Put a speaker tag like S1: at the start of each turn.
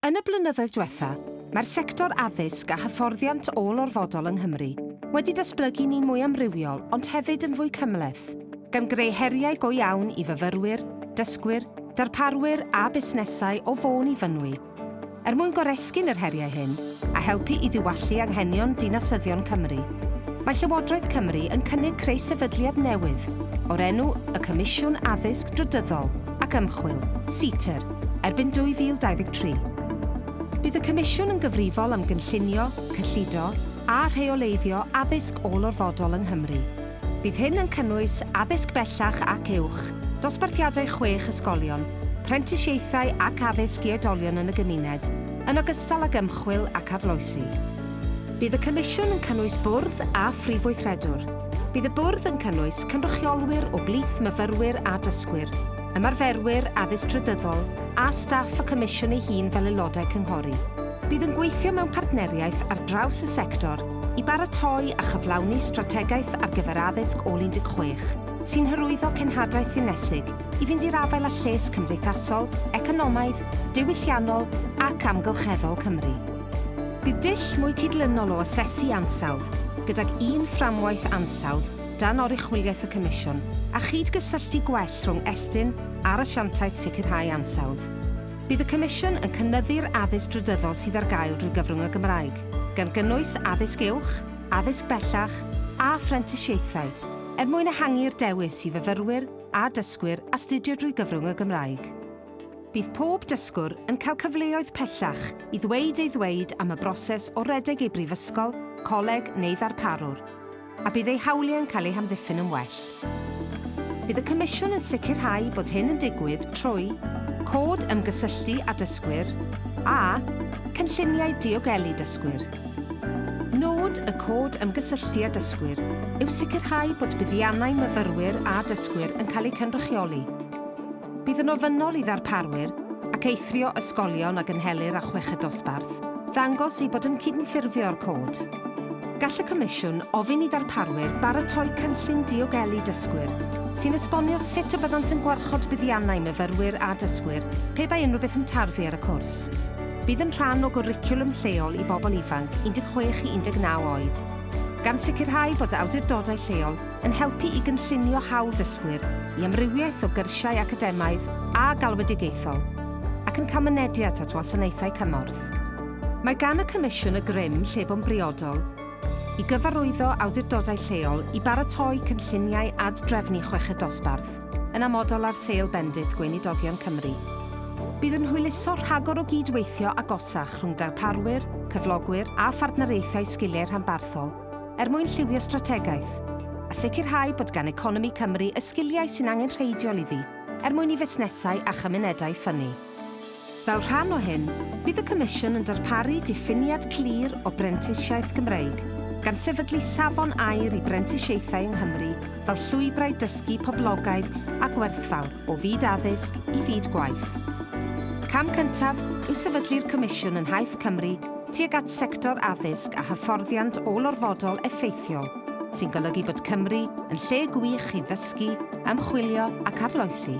S1: Yn y blynyddoedd diwethaf, mae'r sector addysg a hyfforddiant ôl-orfodol yng Nghymru wedi datblygu ni'n mwy amrywiol ond hefyd yn fwy cymhleth, gan greu heriau go iawn i fyfyrwyr, dysgwyr, darparwyr a busnesau o fôn i fynwy. Mwyn goresgyn yr heriau hyn a helpu i ddiwallu anghenion dinasyddion Cymru, mae Llywodraeth Cymru yn cynnig creu sefydliad newydd o'r enw y Comisiwn Addysg Drydyddol ac Ymchwil, (CITR), erbyn 2023. Bydd y Comisiwn yn gyfrifol am gynllunio, cyllido a rheoleiddio addysg ôl-orfodol yng Nghymru. Bydd hyn yn cynnwys addysg bellach ac uwch, dosbarthiadau 6 ysgolion, prentisiaethau ac addysg i oedolion yn y gymuned, yn ogystal ag ymchwil ac arloesi. Bydd y Comisiwn yn cynnwys bwrdd a phrifweithredwr. Bydd y bwrdd yn cynnwys cynrychiolwyr o blith myfyrwyr a dysgwyr, ymarferwyr addysg drydyddol a staff y Comisiwn ei hun fel aelodau cynghori. Bydd yn gweithio mewn partneriaeth ar draws y sector i baratoi a chyflawni strategaeth ar gyfer addysg ôl-16, sy'n hyrwyddo cenhadaeth ddinesig i fynd i'r afael a lles cymdeithasol, economaidd, diwylliannol ac amgylcheddol Cymru. Bydd dull mwy cydlynol o asesu ansawdd, gydag un fframwaith ansawdd dan oruchwyliaeth y Comisiwn a chydgysylltu gwell rhwng estyn a'r asiantaeth sicrhau ansawdd. Bydd y Comisiwn yn cynyddu'r addysg drydyddol sydd ar gael drwy gyfrwng y Gymraeg, gan gynnwys addysg uwch, addysg bellach a phrentisiaethau, mwyn ehangu'r dewis i fyfyrwyr a dysgwyr astudio drwy gyfrwng y Gymraeg. Bydd pob dysgwr yn cael cyfleoedd pellach i ddweud am y broses o redeg ei brifysgol, coleg neu ddarparwr, a bydd ei hawliau yn cael eu hamddiffyn yn well. Bydd y Comisiwn yn sicrhau bod hyn yn digwydd trwy cod ymgysylltu a dysgwyr a cynlluniau diogelu dysgwyr. Nod y cod ymgysylltu a dysgwyr yw sicrhau bod buddiannau myfyrwyr a dysgwyr yn cael eu cynrychioli. Bydd yn ofynnol i ddarparwyr ac eithrio ysgolion a gynhelir a chweched dosbarth ddangos ei bod yn cydymffurfio'r cod. Gall y Comisiwn ofyn i ddarparwyr baratoi cynllun diogelu dysgwyr sy'n esbonio sut y byddant yn gwarchod buddiannau myfyrwyr a dysgwyr pe bai unrhyw beth yn tarfu ar y cwrs. Bydd yn rhan o gwricwlwm lleol i bobl ifanc 16 i 19 oed, gan sicrhau bod awdurdodau lleol yn helpu i gynllunio hawl dysgwyr i amrywiaeth o gyrsiau academaidd a galwedigaethol, ac yn cael mynediad at wasanaethau cymorth. Mae gan y Comisiwn y grym llebon briodol i gyfarwyddo awdurdodau lleol i baratoi cynlluniau ad-drefnu chweched dosbarth yn amodol ar seil bendith Gweinidogion Cymru. Bydd yn hwyluso rhagor o gydweithio agosach rhwng darparwyr, cyflogwyr a phartneriaethau sgiliau rhanbarthol mwyn lliwio strategaeth a sicrhau bod gan economi Cymru y sgiliau sy'n angenrheidiol iddi mwyn i fusnesau a chymunedau ffynnu. Fel rhan o hyn, bydd y Comisiwn yn darparu diffiniad clir o brentisiaeth Gymreig, gan sefydlu safon air i brentisiaethau yng Nghymru fel llwybrau dysgu poblogaidd a gwerthfawr o fyd addysg i fyd gwaith. Cam cyntaf yw sefydlu'r Comisiwn yn Nhaith Cymru tuag at sector addysg a hyfforddiant ôl-orfodol effeithiol, sy'n golygu bod Cymru yn lle gwych i ddysgu, ymchwilio ac arloesi.